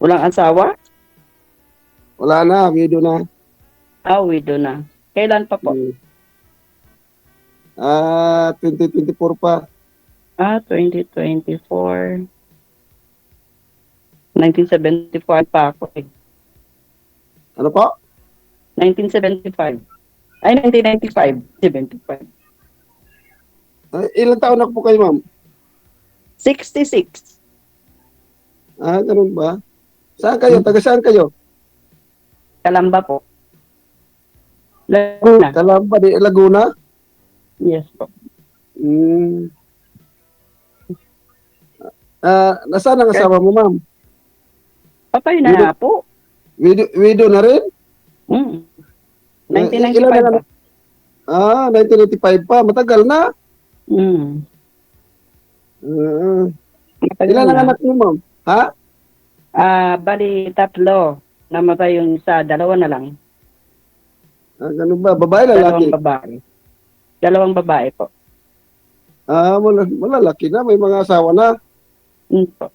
Walang asawa? Wala na, widow na. Widow na. Kailan pa po? 2024 pa. 2024. 1975 pa ako eh. Ano po? 1975. Ay, 1995. 75. Ilang taon na po kayo, ma'am? 66. Ganun ba? Saan kayo? Taga saan kayo? Kalamba po. Laguna. Calamba de Laguna? Yes po. Nasaan ang asawa mo, ma'am? Patay na nga po. Widow na rin? 1995 pa. 1985 pa. Matagal na. Matagal Ilan ang na. anak niyo, ma'am? Ha? Bali, 3. Namatay yung isa, 2 na lang. Ganun ba? Babae, lalaki? 2 babae. 2 babae po. Malalaki na. May mga asawa na. Po.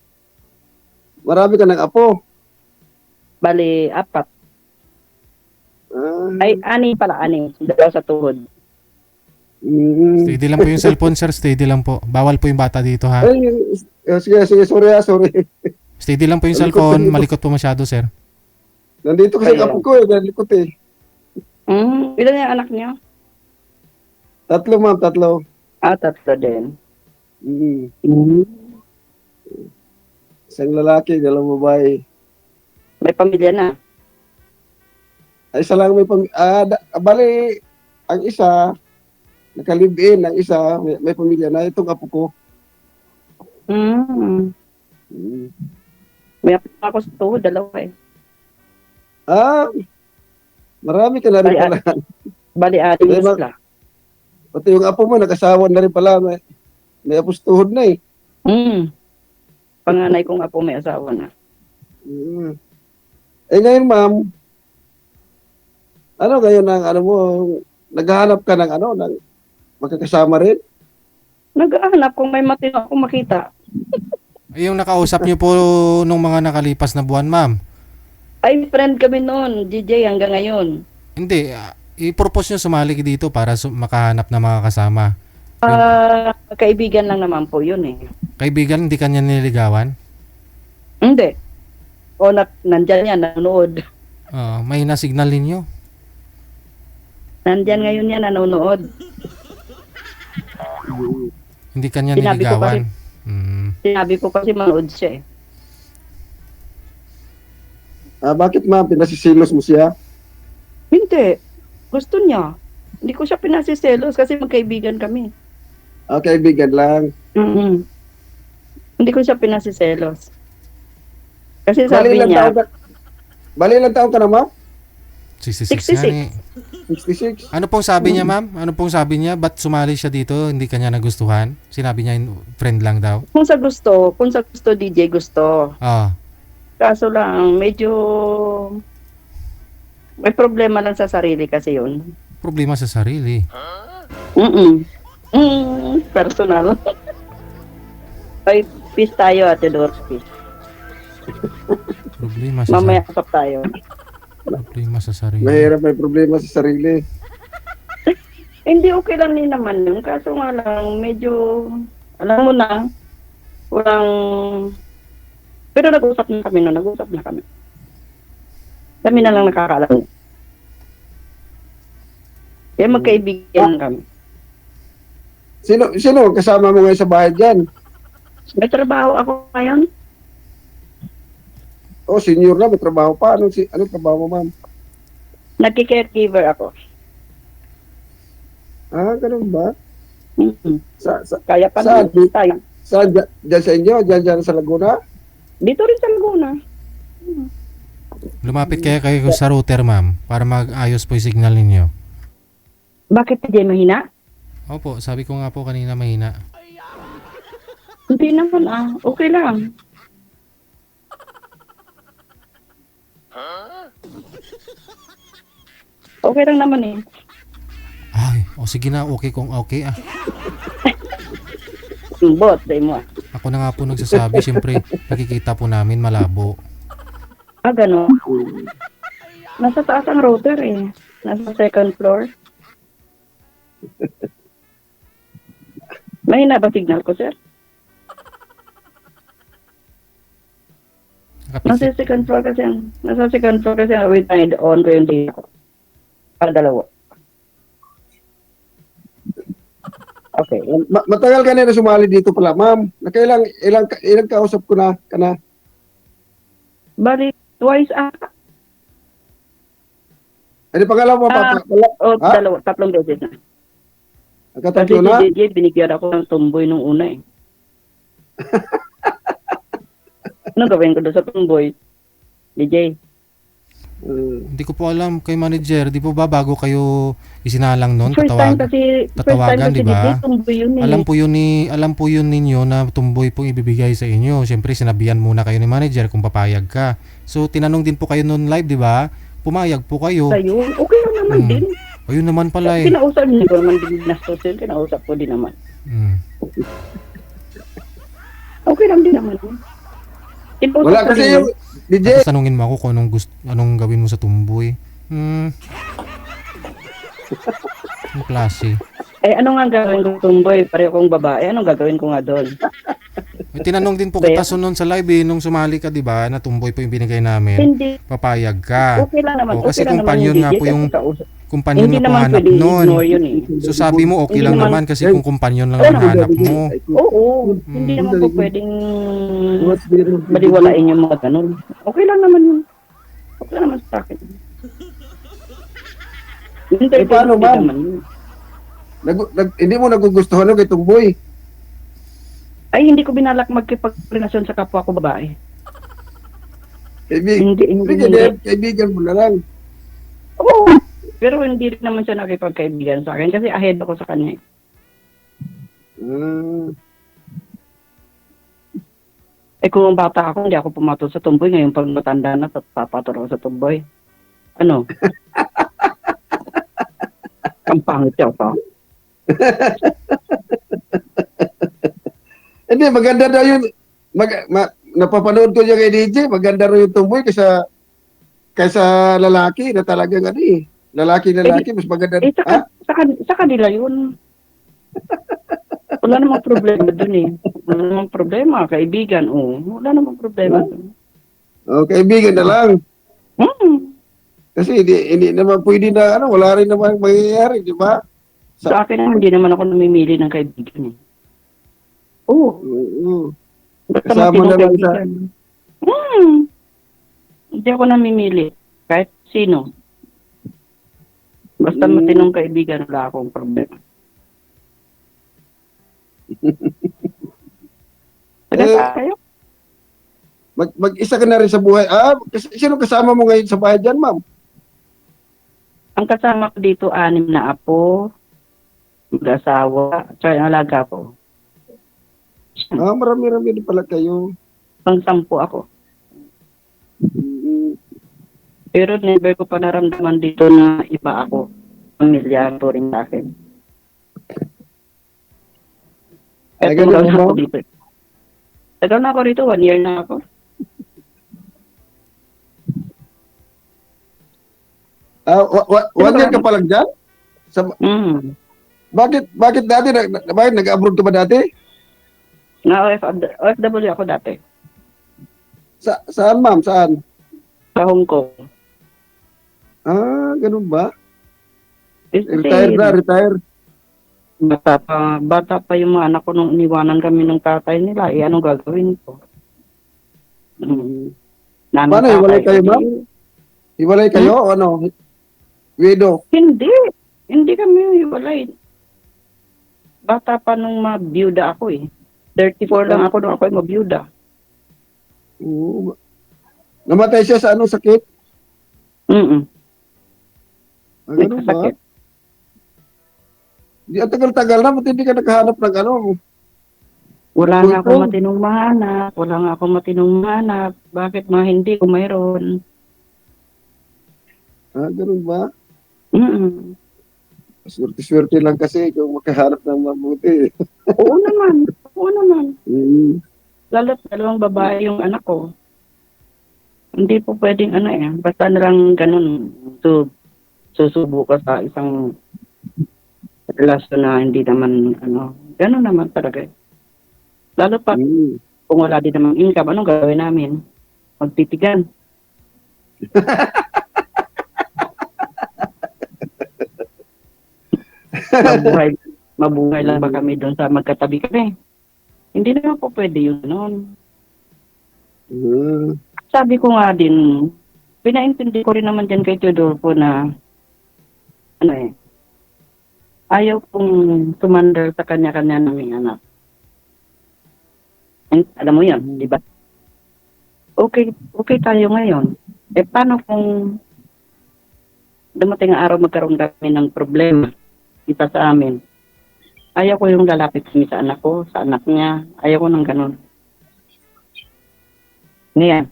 Marami ka ng apo. Bali, 4. Ay, 6 pala, 6. 2 sa tuhod. Steady lang po yung cellphone, sir. Steady lang po. Bawal po yung bata dito, ha? Sige, sorry. Steady lang po yung Malikot cellphone. pa dito. Malikot po masyado, sir. Nandito kasi Ayun. apo ko nalikot eh. Ilan yung anak niyo? 3, ma'am, 3. 3 din. Isang lalaki, 2 babae. May pamilya na. Isa lang may bali, ang isa, nakalibin, ang isa, may pamilya na. Itong apo ko. May apo ako sa tuhod, 2 eh. Marami ka na rin pala. Bali, 6 sila. Pati yung apo mo, nag-asawa na rin pala. May apos tuhod na eh. Panganay kong apo may asawa na. Ngayon, ma'am, ngayon naghahanap ka ng ng magkakasama rin? Nag-aanap kung may matino akong makita. Yung nakausap niyo po nung mga nakalipas na buwan, ma'am. Ay, friend kami noon, DJ, hanggang ngayon. Hindi. I-propose nyo sumali dito para makahanap ng mga kasama. Kaibigan lang naman po yun eh. Kaibigan, hindi kanya nililigawan? Hindi. Nandyan yan, nanonood. May na-signal ninyo? Nandyan ngayon yan, nanonood. Hindi kanya Sinabi ko niligawan? Sinabi ko kasi manood siya eh. Bakit, ma'am? Pinasisilos mo siya? Hindi. Gusto niya. Hindi ko siya pinasiselos kasi magkaibigan kami. Kaibigan lang. Hindi ko siya pinasiselos. Kasi sabi niya, Bali ilang taon ka na, ma'am? 66 nga 66. eh. 66. Ano pong sabi niya, ma'am? Ano pong sabi niya? Ba't sumali siya dito? Hindi kanya nagustuhan? Sinabi niya friend lang daw? kung sa gusto DJ gusto. Kaso lang, medyo may problema lang sa sarili kasi yun. Problema sa sarili. Personal. Ay, peace tayo, Ate Dorothy. Problema sa Mamaya usap tayo. Problema sa sarili. Mahirap may problema sa sarili. Hindi, okay lang din naman yun. Kaso nga lang, medyo, alam mo na, walang, pero nag-usap na kami. Kami na lang nakakaalam. Kaya magkaibigan kami. Sino kasama mo ngayon sa bahay dyan? May trabaho ako ngayon. Senior na, may trabaho pa. Anong trabaho mo, ma'am? Nagki-caregiver ako. Ganun ba? Kaya pa saan? naman tayo. Saan? Dyan sa inyo? Dyan sa Laguna? Dito rin sa Laguna. Lumapit kayo sa router, ma'am, para mag-ayos po yung signal ninyo. Bakit hindi mahina? Opo, sabi ko nga po kanina mahina. Hindi naman okay lang. Okay lang naman eh. Sige na, okay kung okay Bot, say mo Ako na nga po nagsasabi, siyempre nakikita po namin malabo. Gano'n. Hmm. Nasa taas ang router eh. Nasa second floor. Mahina ba signal ko, sir? Nasa Nakapikit. second floor kasi ang, nasa second floor kasi ang, wait, on ko yung data ko. Dalawa. Okay. Matagal ka na sumali dito pala, ma'am. Ilang kausap ko na ka na. Bali, twice ata. Ano pangalawa mo, Ah, papa? Ha? Dalawa, tatlong beses na. Kasi Nagkatatlo si na? DJ, binigyan ako ng tumboy nung una eh. Anong gawin ko doon sa tumboy? DJ, Hindi ko po alam kay manager, di po ba bago kayo isinalang noon, first time tatawagan, kasi di ba? DJ, tumboy yun eh. Alam po yun ninyo na tumboy pong ibibigay sa inyo. Siyempre sinabihan muna kayo ni manager kung papayag ka. So tinanong din po kayo noon live, di ba? Pumayag po kayo. Sa'yo, okay lang naman Hmm. din. Ayun naman pala eh. Kinausap niyo ko naman din nastos yun, kinausap ko din naman. Hmm. Okay lang din naman. Kinausap Wala ko kasi din yung yun. DJ. Tapos tanungin mo ako kung anong gawin mo sa tumboy. Ang klase. Eh, ano nga gagawin ko tumboy? Pareho kong babae, anong gagawin ko nga doon? May tinanong din po Kaya- kita noon sa live nung sumali ka, di ba? Na tumboy po yung binigay namin. Hindi, Papayag ka. okay lang naman. O, kasi okay lang naman companion nga DJ, po yung- kasi kausap. Kumpanyon Hindi na po naman hanap pwede noon. ignore yun eh. So sabi mo okay Hindi lang naman- naman kasi kung kumpanyon lang Ayun, ang hanap mo. Oo, hindi naman po pwedeng baliwalain yung mga ganun. Okay lang naman yun. Okay lang naman sa akin. Eh, paano, Hindi ma'am? naman yun. Hindi mo nagugustuhan yung kay Tumboy. Ay, hindi ko binalak magkipagrelasyon sa kapwa ko babae. Kaibigan mo na lang. Oo. Pero hindi rin naman siya nakipagkaibigan sa akin kasi ahead ako sa kanya. Eh kung bata ako, hindi ako pumatol sa tumboy. Ngayon pag matanda na, papatol ako sa tumboy. Ano? Ang pangit siya pa. Hindi, maganda daw yun. Napapanood ko niya kay DJ, maganda rin yung Tumboy kaysa lalaki na talagang ano eh. Lalaki, mas maganda. Eh, Ha? sa kanila yun. Wala namang problema dun eh. Wala namang problema. Kaibigan, wala namang problema dun. O, kaibigan na lang. Hmm. Kasi hindi naman pwede na, wala rin naman mangyayari, di ba? Sa akin, hindi naman ako namimili ng kaibigan eh. Oo. Basta Kasama matinong na lang sa... kaibigan. Hindi ako namimili. Kahit sino. Basta matinong kaibigan, wala akong problema. Taga kayo? Mag-isa ka na rin sa buhay. Sino kasama mo ngayon sa bahay dyan, ma'am? Ang kasama ko dito, 6 na apo, mag-asawa, tsaka yung alaga ko. Marami-rami din pala kayo. Pang 10 ako. Pero never ko pa naramdaman dito na iba ako. Pamilya to rin sa akin. Ay, Tagal ganun na ba? ako dito. Tagal na ako rito, 1 year na ako. One year ka pa lang dyan? Bakit dati? Bakit nag-abroad ka ba dati? OFW ako dati. Saan, ma'am? Saan? Sa Hong Kong. Ganun ba? Kasi, Retire. bata pa yung mga anak ko nung iniwanan kami ng tatay nila. Anong gagawin ko? Paano, hiwalay kayo, ma'am? Hiwalay kayo o ano? Widow? Hindi. Hindi kami hiwalay. Bata pa nung mabiyuda ako eh. 34 lang ako nung ako ay mabiyuda. Namatay siya sa anong sakit? Ganun ba? Sakit. Di ang tagal-tagal na, ba't hindi ka naghahanap ng ano? Wala nga ako matinong mahanap. Wala nga ako matinong mahanap. Bakit mga hindi ko mayroon? Ganun ba? Mm-mm. Swerte-swerte lang kasi kung makahanap ng mabuti. Oo naman. Oo naman. Mm. Lalo't 2 babae yung anak ko. Hindi po pwedeng ano eh. Basta na lang ganun. So, susubo ka sa isang relasyon na hindi naman ano. Ganun naman talaga eh. Lalo pa Mm. kung wala din namang income, anong gagawin namin? Magtitigan. mabuhay, mabuhay lang ba kami doon sa magkatabi kami? Hindi naman po pwede yun noon. Mm. Sabi ko nga din, pinaintindi ko rin naman dyan kay Teodoro na ano eh, ayaw kong sumandal sa kanya-kanya naming anak. Alam mo yan, di ba? Okay tayo ngayon. Eh paano kung dumating ang araw magkaroon kami ng problema kita sa amin? Ayaw ko yung lalapit kami sa anak ko, sa anak niya. Ayaw ko ng ganun. Ngayon,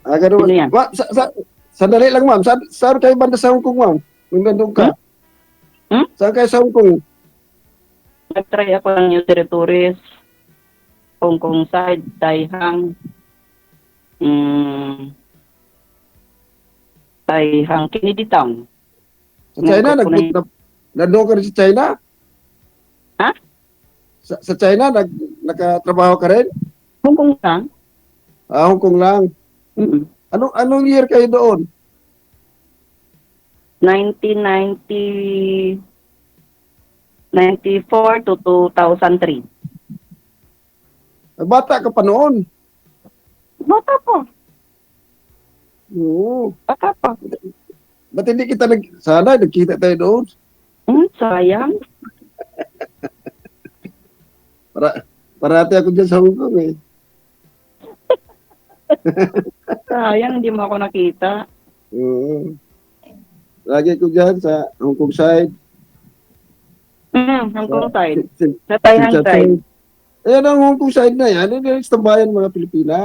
Ganun. Sino yan? Ma'am, sandali lang, ma'am. Saan kayo banda sa Hong Kong, ma'am? Kung nandun ka? Hmm? Saan kayo sa Hong Kong? nag-try ako ng new territories, Hong Kong side, Taihang, Taihang, Kennedy Town. Sa China? Nandun ka rin sa China? Ha? Sa China, nakatrabaho ka rin? Hong Kong lang? Hong Kong lang. Mm-mm. Anong year kayo doon? 1994 to 2003. Bata ka pa noon. Bata po. Oo. Bata po. Ba't hindi kita sana nagkita tayo doon? Sayang. Parati ako dyan sa Hong Kong eh. Sayang, hindi mo ako nakita. Oo. Lagi ko dyan sa Hong Kong side. Hong Kong side. Sin- Sa Taihang side. Ayan ang Hong Kong side na yan. Yan yung tambayan ng mga Pilipina.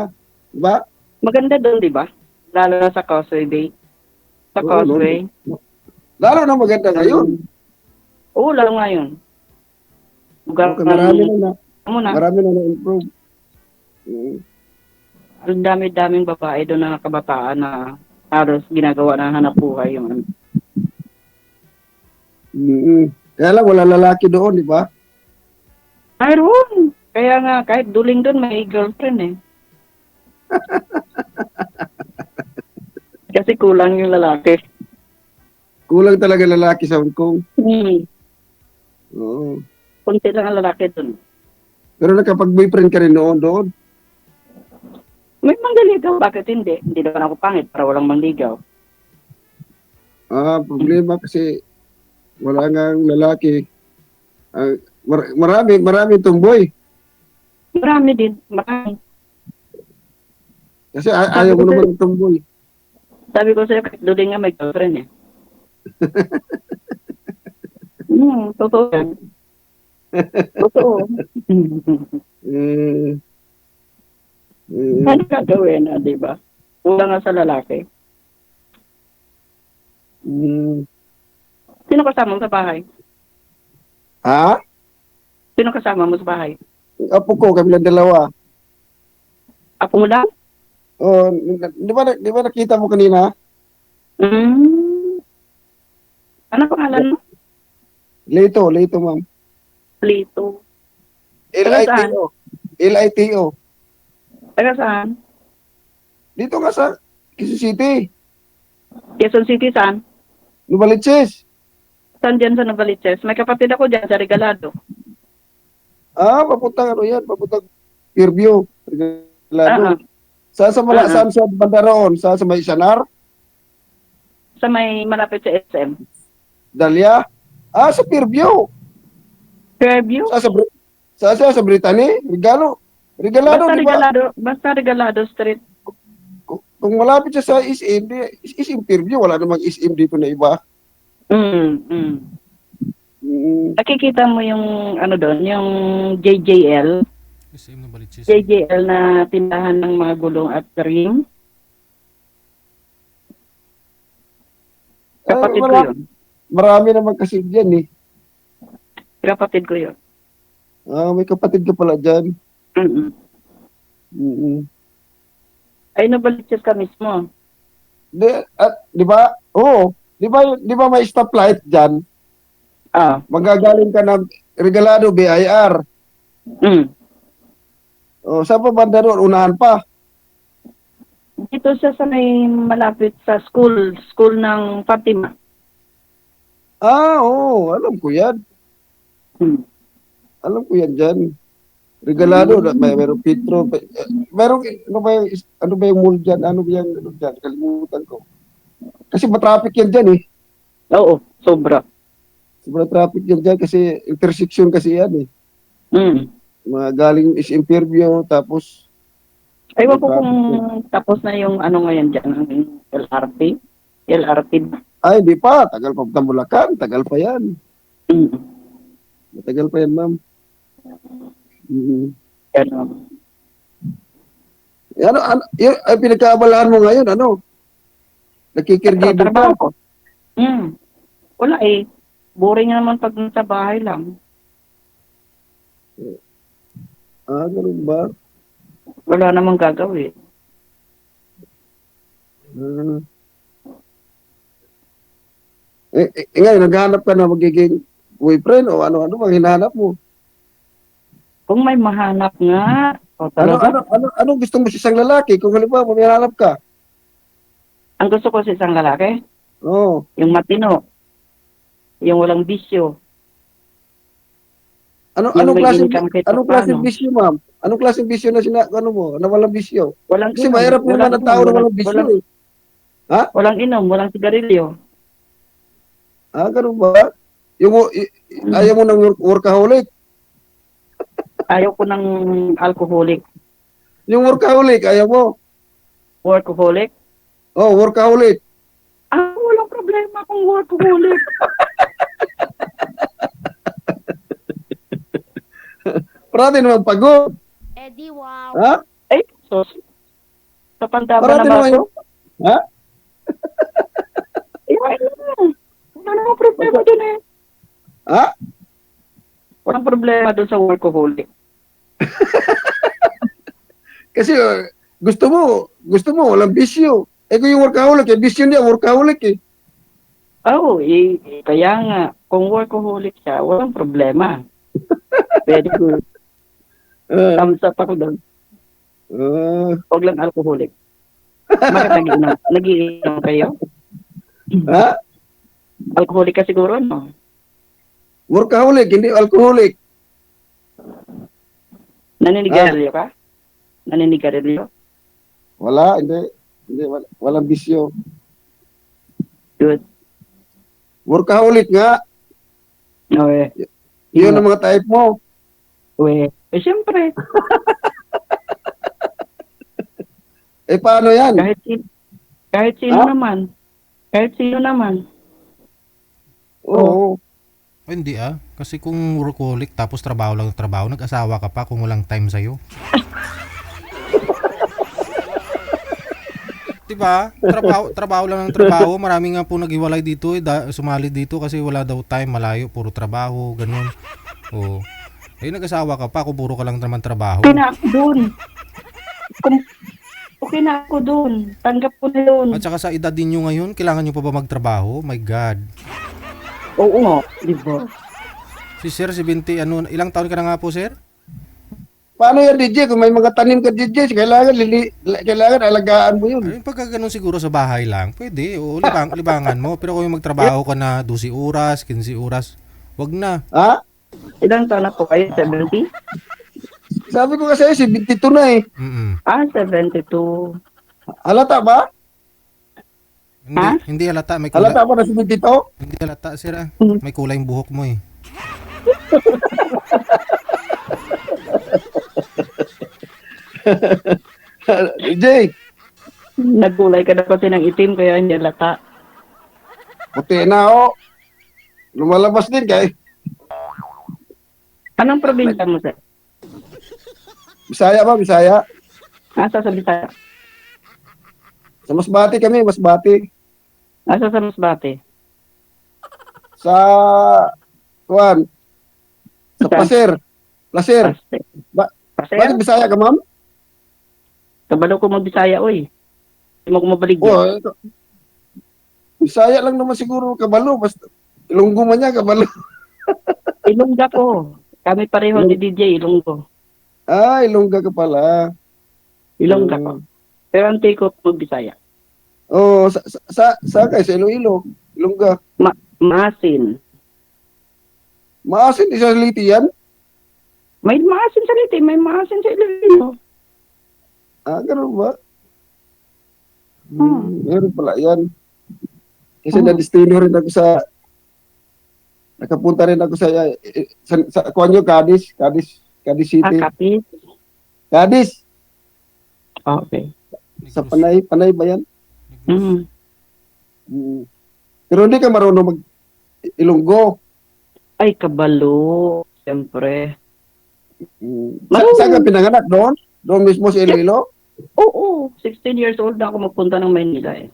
Diba? Maganda doon, di ba? Lalo na sa Causeway Bay. Sa Oo, Causeway. Lalo na maganda ngayon. Oo, lalo ngayon. Lugar Okay, marami na muna. marami na na-improve. Ang dami-daming babae doon na kabataan na halos ginagawa na hanap buhay yung Kaya lang, wala lalaki doon, di ba? mayroon. Kaya nga, kahit duling doon, may girlfriend eh. Kasi kulang yung lalaki. Kulang talaga lalaki sa Hong Kong. Oo. Kunti lang ang lalaki doon. Pero nakapag-boyfriend ka rin noon doon. May mangliligaw, bakit hindi? Hindi naman ako pangit para walang mangligaw. Problema kasi wala nga lalaki. Marami tumboy. Marami din, marami. Kasi ayaw mo naman ng tumboy. Sabi ko sa'yo, kahit duling nga may girlfriend eh. Totoo yan. Totoo. Ano gagawin na, di ba? Kulang nga sa lalaki. Sino kasama mo sa bahay? Ha? Sino kasama mo sa bahay? Apo ko, kami lang dalawa. Apo mo lang? Oh, di ba nakita mo kanina? Ano pangalan mo? Lito, ma'am. Lito. Taga saan? Lito. Lito. Taga saan? Dito nga sa Quezon City. Quezon City saan? Novaliches. Saan dyan sa Novaliches? May kapatid ako dyan sa Regalado. Papuntang ano yan, papuntang Fairview. Regalado. Sa banda roon? Sa may Sanar? Sa may malapit sa SM. Dahlia? Sa Fairview. Fairview? Sa Brittany? Regalado, Basta di ba? Basta Regalado Street. Kung malapit siya sa SM Fairview, wala namang SM dito na iba. Nakikita mo yung ano doon, yung JJL. SM na Balitsis. JJL na tindahan ng mga gulong at ring. Kapatid ko yun. Marami naman kasi dyan eh. Kapatid ko yun. May kapatid ka pala dyan. Mm-mm. Ay, nabaliches ka mismo. Di ba? Oo. Di ba may stoplight dyan? Ah, Magagaling ka ng Regalado, BIR. mm. O, saan pa banda doon? Unahan pa. Dito siya sa may malapit sa school ng Fatima. Oo. Alam ko yan. Hmm. Alam ko yan dyan. Regalado, mayroong Petro. Mayroong, ano ba yung mall dyan? Ano ba yung, ano dyan? Kalimutan ko. Kasi matraffic yan dyan eh. Oo, sobra. Sobrang traffic yan dyan kasi intersection kasi yan eh. Mm. Mga galing is interview, tapos Aywan ko traffic kung yan. tapos na yung ano ngayon dyan, ang LRT. LRT. Ay, di pa. Tagal pa sa Bulacan. Tagal pa yan. Mm. Matagal pa yan, ma'am. Ano. Ay, pinagkaabalahan mo ngayon, ano? Nakikirgibo Trabaho ka. ko. Wala eh. Boring naman pag nasa bahay lang. Ganun ba? Wala namang gagawin. Ah. Ngayon, naghahanap ka na magiging boyfriend o ano-ano bang hinahanap mo? Kung may mahanap nga, o talaga, Ano gusto mo sa isang lalaki kung halimbawa may hanap ka? ang gusto ko sa isang lalaki, Oo. yung matino, yung walang bisyo, yung may income kahit Anong klaseng paano. bisyo, ma'am? Anong klaseng bisyo na ano mo, na walang bisyo? Walang Kasi inom, mahirap naman ang tao na walang bisyo eh. walang inom, walang sigarilyo. Ganun ba? Ayaw mo ng workaholic? Ayaw ko ng alcoholic. Yung workaholic, ayaw mo? Workaholic? Workaholic. Walang problema kung workaholic. Parati naman pagod. Eddie, wow. Ha? Ay, sos. Sa pandama Parati na naman baso. Ha? Wala namang problema dun eh. Ha? Walang problema dun sa workaholic. Kasi gusto mo walang bisyo. Kung yung workaholic, bisyo niya, workaholic eh. Kaya nga, kung workaholic siya, walang problema. Pwede ko. Thumbs up ako doon. Huwag lang alcoholic. Bakit nagiinom kayo? Ha? Alcoholic ka siguro, no? Workaholic, hindi alcoholic. Naninigarilyo ka? Naninigarilyo? Wala, hindi. Walang bisyo. Good. Workaholic nga. Okay. Yun ang mga type mo. Siyempre. Paano yan? Kahit sino naman. Kahit sino naman. Oo. Hindi kasi kung workaholic tapos trabaho lang ng trabaho, nag-asawa ka pa kung walang time sa'yo. Diba? Trabaho lang ng trabaho. Marami nga po naghiwalay dito sumali dito kasi wala daw time, malayo, puro trabaho, ganun. Nag-asawa ka pa kung puro ka lang naman trabaho. Okay na ako dun. Okay na ako dun. Tanggap ko na yun. At saka sa edad din nyo ngayon, kailangan nyo pa ba magtrabaho? My God. Oo, di ba? Si Sir, 70, ilang taon ka na nga po, Sir? Paano yan, DJ? Kung may mga tanim ka, DJ, kailangan alagaan mo yun. Ay, pagka ganun siguro sa bahay lang, pwede. O, libangan mo. Pero kung yung magtrabaho ka na 12 oras, 15 oras, wag na. Ha? Ilang taon na po kayo? 70? Sabi ko kasi, 72 na eh. 72. Halata ba? Hindi halata. May kulay. Halata ba na 72? Hindi halata, Sir. May kulay yung buhok mo eh. DJ, Nagkulay ka na kasi ng itim kaya hindi lata. puti na ako. Lumalabas din kay Anong probinsya mo, sir? Bisaya ba? Bisaya? Asa sa Bisaya? Sa Masbate kami, Masbate. Asa sa Masbate? Sa Kuan. Sa Placer. Placer. Pasay. Bakit Pasay? Bisaya ka, ma'am? Kabalo ko magbisaya, oy. Hindi mo ko mabaligya. Oh, ito. Bisaya lang naman siguro kabalo. Basta Ilonggo man niya, kabalo. Ilongga ko. Kami pareho ni DJ, Ilonggo. Ah, Ilongga ka pala. Ilongga ko. Pero ang take ko magbisaya. Oh, sa kay sa Iloilo. Ilongga. Maasin. Maasin, isa liti yan? May maasin sa Liti, may maasin sa Iloilo. Ah, ganun ba? Hmm. Meron pala yan. Kasi Hmm. na-destino rin ako sa nakapunta rin ako sa Kuanyo, Cadiz City. Kapit. Cadiz, Okay. sa Panay ba yan? Mm. Mm. Pero hindi ka marunong mag-Ilonggo. Ay, kabalo. Siyempre. Saan ka pinanganak doon? Doon mismo sa Iloilo? Oo. 16 years old na ako magpunta ng Maynila eh.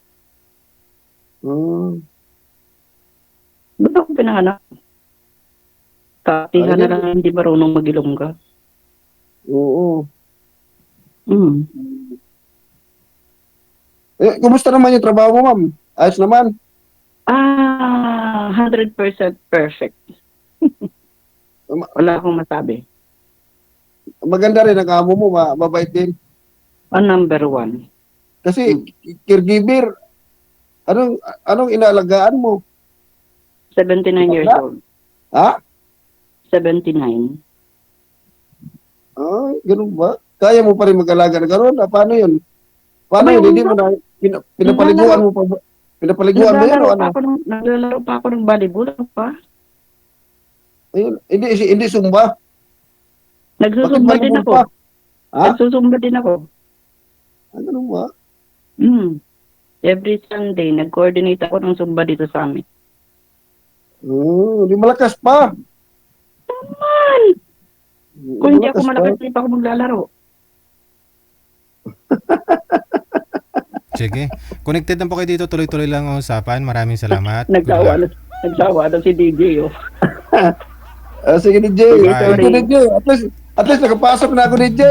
Hmm. Doon ako pinanganak. Katihan na Ayun. lang hindi marunong mag-Ilongga. Oo. Mm. Kumusta naman yung trabaho mo, ma'am? Ayos naman. 100% perfect. Wala akong masabi. Maganda rin ang amo mo, mabait din. Number 1. Kasi caregiver, anong inaalagaan mo? 79 years old. Ha? 79. Ah, ganun ba? Kaya mo pa rin mag-alaga na gano'n? Paano yun? Paano Abay, yun? Hindi mo na, pinapaliguan mo pa ba? Pinapaliguan mo yan o ano? Naglalaro pa ako ng volleyball pa. Ayun, hindi sumba. Bakit Nagsusumba din volleyball ako. pa? Ha? Nagsusumba din ako. Ah, ganun ba? Every Sunday, nag-coordinate ako ng Zumba dito sa amin. Hindi malakas pa. Man! Kung hindi ako malakas, hindi pa ako maglalaro. Sige. Connected na po kayo dito. Tuloy-tuloy lang ang usapan. Maraming salamat. Nagsawa na si DJ, oh. Sige, DJ. Bye. Thank you, DJ. At least nakapasok na ako, DJ.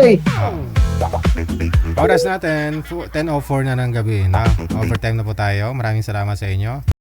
Oras natin, 10:04 na ng gabi. Na? Overtime na po tayo. Maraming salamat sa inyo.